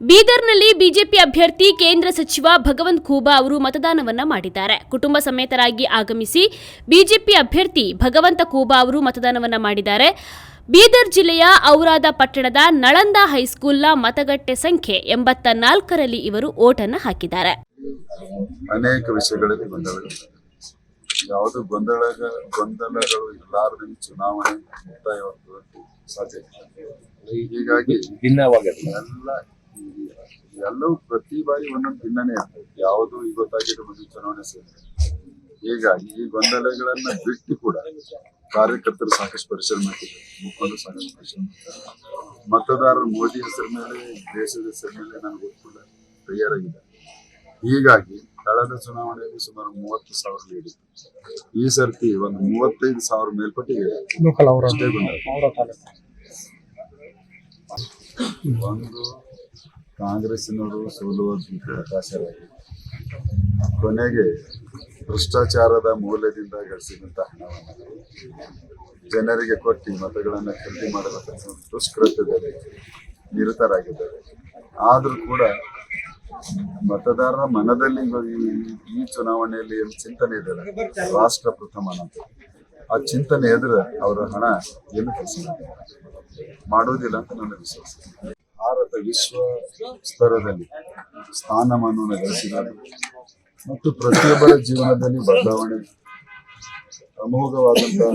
ಬೀದರ್ನಲ್ಲಿ ಬಿಜೆಪಿ ಅಭ್ಯರ್ಥಿ ಕೇಂದ್ರ ಸಚಿವ ಭಗವಂತ್ ಖೂಬಾ ಅವರು ಮತದಾನವನ್ನ ಮಾಡಿದ್ದಾರೆ. ಕುಟುಂಬ ಸಮೇತರಾಗಿ ಆಗಮಿಸಿ ಬಿಜೆಪಿ ಅಭ್ಯರ್ಥಿ ಭಗವಂತ ಖೂಬಾ ಅವರು ಮತದಾನವನ್ನ ಮಾಡಿದ್ದಾರೆ. ಬೀದರ್ ಜಿಲ್ಲೆಯ ಔರಾದ ಪಟ್ಟಣದ ನಳಂದ ಹೈಸ್ಕೂಲ್ನ ಮತಗಟ್ಟೆ ಸಂಖ್ಯೆ 84ರಲ್ಲಿ ಇವರು ಓಟನ್ನು ಹಾಕಿದ್ದಾರೆ. ಅನೇಕ ವಿಷಯಗಳಲ್ಲಿ ಯಾವುದು ಗೊಂದಲಗಳು ಇರಲಾರದೆ ಚುನಾವಣೆ ಮುಕ್ತಾಯವಾಗುವುದು ಸಾಧ್ಯ. ಹೀಗಾಗಿ ಎಲ್ಲವೂ ಪ್ರತಿ ಬಾರಿ ಒಂದೊಂದು ಭಿನ್ನನೇ ಇರ್ತದೆ. ಯಾವುದು ಇವತ್ತಾಗಿದೆ ಒಂದು ಚುನಾವಣೆ ಸೇರಿ. ಹೀಗಾಗಿ ಈ ಗೊಂದಲಗಳನ್ನ ಬಿಟ್ಟು ಕೂಡ ಕಾರ್ಯಕರ್ತರು ಸಾಕಷ್ಟು ಪರಿಶ್ರಮ ಮಾಡ್ತಿದ್ದಾರೆ, ಮುಖಂಡರು ಸಾಕಷ್ಟು ಪರಿಶ್ರಮ ಮಾಡ್ತಾರೆ. ಮತದಾರರು ಮೋದಿ ಹೆಸರ ಮೇಲೆ, ದೇಶದ ಹೆಸರ ಮೇಲೆ ನನಗೆ ಗೊತ್ತಿಲ್ಲ ತಯಾರಾಗಿದೆ. ಹೀಗಾಗಿ ಕಳೆದ ಚುನಾವಣೆಯಲ್ಲಿ ಸುಮಾರು 30,000 ಲೀಡ್ ಇತ್ತು. ಈ ಸರ್ತಿ ಒಂದು 35,000 ಮೇಲ್ಪಟ್ಟಿಗೆ ಒಂದು ಕಾಂಗ್ರೆಸ್ಸಿನವರು ಸೋಲುವ ಅವಕಾಶವಾಗಿ ಕೊನೆಗೆ ಭ್ರಷ್ಟಾಚಾರದ ಮೂಲದಿಂದ ಗಳಿಸಿದಂತ ಹಣವನ್ನು ಜನರಿಗೆ ಕೊಟ್ಟು ಮತಗಳನ್ನು ಖರೀದಿ ಮಾಡಬೇಕಂತ ದುಷ್ಕೃತ್ಯದಲ್ಲಿ ನಿರತರಾಗಿದ್ದಾರೆ. ಆದ್ರೂ ಕೂಡ ಮತದಾರರ ಮನದಲ್ಲಿ ಈ ಚುನಾವಣೆಯಲ್ಲಿ ಏನು ಚಿಂತನೆ ಇದೆ, ರಾಷ್ಟ್ರ ಪ್ರಥಮ ಅಂತ ಆ ಚಿಂತನೆ ಎದುರು ಅವರ ಹಣ ಏನು ಕೆಲಸ ಮಾಡುವುದಿಲ್ಲ ಅಂತ ನನ್ನ ವಿಶ್ವಾಸ. ಭಾರತ ವಿಶ್ವ ಸ್ತರದಲ್ಲಿ ಸ್ಥಾನಮಾನವನ್ನು ಗಳಿಸಿದ್ದಾರೆ ಮತ್ತು ಪ್ರತಿಯೊಬ್ಬರ ಜೀವನದಲ್ಲಿ ಬದಲಾವಣೆ, ಅಮೋಘವಾದಂತಹ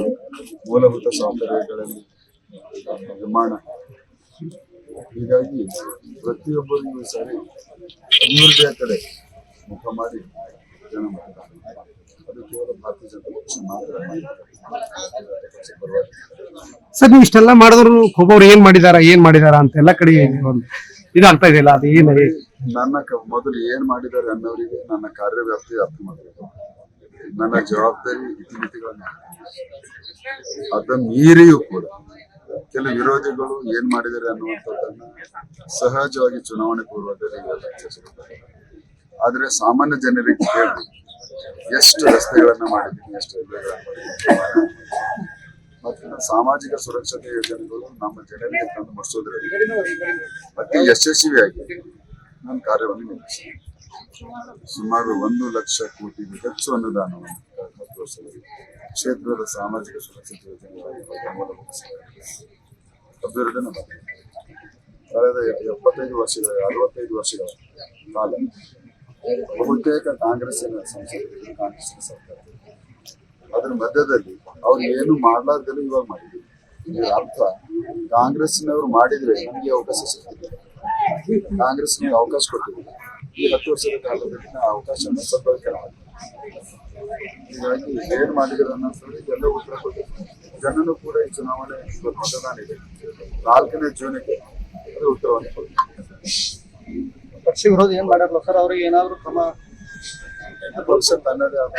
ಮೂಲಭೂತ ಸೌಕರ್ಯಗಳಲ್ಲಿ ನಿರ್ಮಾಣ. ಹೀಗಾಗಿ ಪ್ರತಿಯೊಬ್ಬರಿಗೂ ಸರಿ ಅಭಿವೃದ್ಧಿಯ ಕಡೆ ಮುಖ ಮಾಡಿ ಜನ ಮಾಡ್ತಾರೆ. ಅದು ಕೇವಲ ಭಾರತೀಯ ಜನತಾ ಪಕ್ಷ ಮಾತ್ರ. ಸರ್, ನೀವು ಇಷ್ಟೆಲ್ಲ ಮಾಡಿದ್ರು ಖೂಬಾ ಏನ್ ಮಾಡಿದಾರ ಅಂತ ಎಲ್ಲ ಕಡೆ ಇದಾಗ್ತಾ ಇದೆಯಲ್ಲ, ಅದು ಏನು? ನನ್ನ ಮೊದಲು ಏನ್ ಮಾಡಿದ್ದಾರೆ ಅನ್ನೋರಿಗೆ ನನ್ನ ಕಾರ್ಯವ್ಯಾಪ್ತಿ ಅರ್ಥ ಮಾಡಬೇಕು. ನನ್ನ ಜವಾಬ್ದಾರಿ ಇತಿಮಿತಿಗಳನ್ನ ಅದನ್ನ ಮೀರಿಯೂ ಕೂಡ ಕೆಲವು ವಿರೋಧಿಗಳು ಏನ್ ಮಾಡಿದ್ದಾರೆ ಅನ್ನುವಂಥದ್ದನ್ನ ಸಹಜವಾಗಿ ಚುನಾವಣೆ ಪೂರ್ವದಲ್ಲಿ ಚರ್ಚಿಸುತ್ತಾರೆ. ಆದ್ರೆ ಸಾಮಾನ್ಯ ಜನರಿಗೆ ಕೇಳಿ ಎಷ್ಟು ರಸ್ತೆಗಳನ್ನ ಮಾಡಿದ್ದೀನಿ, ಎಷ್ಟು ಮತ್ತೆ ಸಾಮಾಜಿಕ ಸುರಕ್ಷತೆ ಯೋಜನೆಗಳು ನಮ್ಮ ಜನರಿಗೆ ತಂದು ಮುಡಿಸೋದ್ರಲ್ಲಿ ಅತಿ ಯಶಸ್ವಿಯಾಗಿ ನನ್ನ ಕಾರ್ಯವನ್ನು ನಿರ್ವಹಿಸಿದೆ. ಸುಮಾರು 1 ಲಕ್ಷ ಕೋಟಿಗೂ ಹೆಚ್ಚು ಅನುದಾನವನ್ನು 10 ವರ್ಷದಲ್ಲಿ ಕ್ಷೇತ್ರದ ಸಾಮಾಜಿಕ ಸುರಕ್ಷತೆ ಯೋಜನೆಗಳಲ್ಲಿ ಅಭಿವೃದ್ಧಿನ ಮಾಡಿದೆ. ಕಳೆದ 65 ವರ್ಷಗಳ ಕಾಲ ಬಹುತೇಕ ಕಾಂಗ್ರೆಸ್ಸಿನ ಸಂಸದರು, ಕಾಂಗ್ರೆಸ್ಸಿನ ಸರ್ಕಾರ, ಅದರ ಮಧ್ಯದಲ್ಲಿ ಅವ್ರು ಏನು ಮಾಡ್ಲಾರ್ದಲ್ಲ ಇವಾಗ ಮಾಡಿದ್ರು. ಇದರ ಅರ್ಥ ಕಾಂಗ್ರೆಸ್ಸಿನವರು ಮಾಡಿದ್ರೆ ನಮಗೆ ಅವಕಾಶ ಸಿಗ್ತಿದೆ, ಕಾಂಗ್ರೆಸ್ನಿಗೆ ಅವಕಾಶ ಕೊಟ್ಟಿಲ್ಲ. ಈ 10 ವರ್ಷದ ಕಾಲದಲ್ಲಿ ಅವಕಾಶವನ್ನು ಸದ್ಬಳಕೆ ಮಾಡಿದ್ರು. ಹೀಗಾಗಿ ಏನ್ ಮಾಡಿದ್ರು ಅನ್ನೋದ್ರಲ್ಲಿ ಎಲ್ಲ ಉತ್ತರ ಕೊಟ್ಟಿದ್ರು. ಜನನು ಕೂಡ ಈ ಚುನಾವಣೆ ಮತದಾನ ಇದೆ 4ನೇ ಜೂನ್ಗೆ ಅದ್ರ ಉತ್ತರವನ್ನು ಕೊಟ್ಟಿದ್ರು. ಪಕ್ಷ ವಿರೋಧ ಏನ್ ಮಾಡ್ಯಾರಲ್ಲ ಸರ್, ಅವ್ರಿಗೆ ಏನಾದ್ರು ಕ್ರಮ ಪಕ್ಷ ತನ್ನದೇ ಆದ